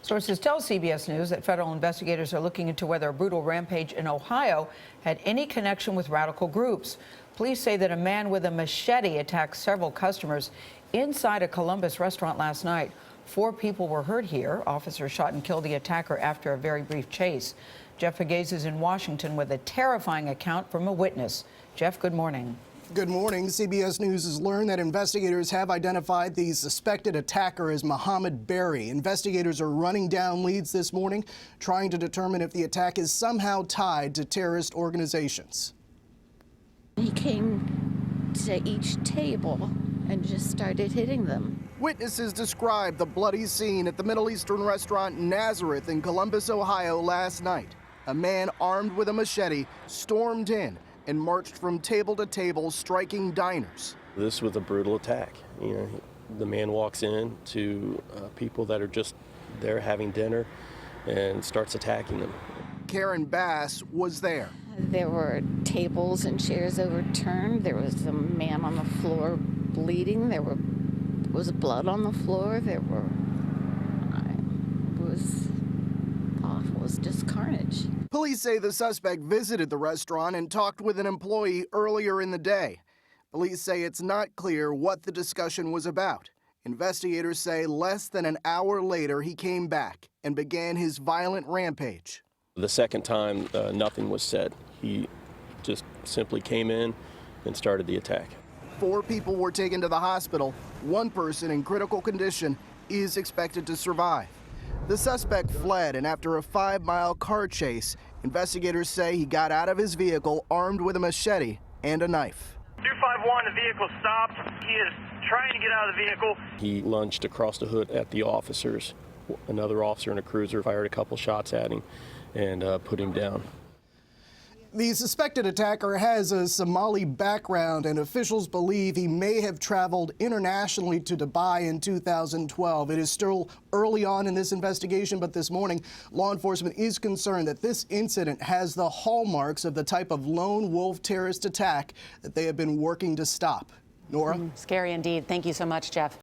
Sources tell CBS News that federal investigators are looking into whether a brutal rampage in Ohio had any connection with radical groups. Police say that a man with a machete attacked several customers inside a Columbus restaurant last night. 4 people were hurt here. Officers shot and killed the attacker after a very brief chase. Jeff Pegues is in Washington with a terrifying account from a witness. Jeff, good morning. Good morning. CBS News has learned that investigators have identified the suspected attacker as Mohammed Berry. Investigators are running down leads this morning, trying to determine if the attack is somehow tied to terrorist organizations. He came to each table and just started hitting them. Witnesses described the bloody scene at the Middle Eastern restaurant Nazareth in Columbus, Ohio last night. A man armed with a machete stormed in and marched from table to table, striking diners. This was a brutal attack. The man walks in to people that are just there having dinner and starts attacking them. Karen Bass was there. There were tables and chairs overturned. There was a man on the floor bleeding. There was blood on the floor. It was just carnage. Police say the suspect visited the restaurant and talked with an employee earlier in the day. Police say it's not clear what the discussion was about. Investigators say less than an hour later he came back and began his violent rampage. The second time, nothing was said. He just simply came in and started the attack. 4 people were taken to the hospital. 1 person in critical condition is expected to survive. The suspect fled, and after a 5-mile car chase, investigators say he got out of his vehicle armed with a machete and a knife. 251, the vehicle stopped. He is trying to get out of the vehicle. He lunged across the hood at the officers. Another officer in a cruiser fired a couple shots at him and put him down. The suspected attacker has a Somali background, and officials believe he may have traveled internationally to Dubai in 2012. It is still early on in this investigation, but this morning, law enforcement is concerned that this incident has the hallmarks of the type of lone wolf terrorist attack that they have been working to stop. Nora? Scary indeed. Thank you so much, Jeff.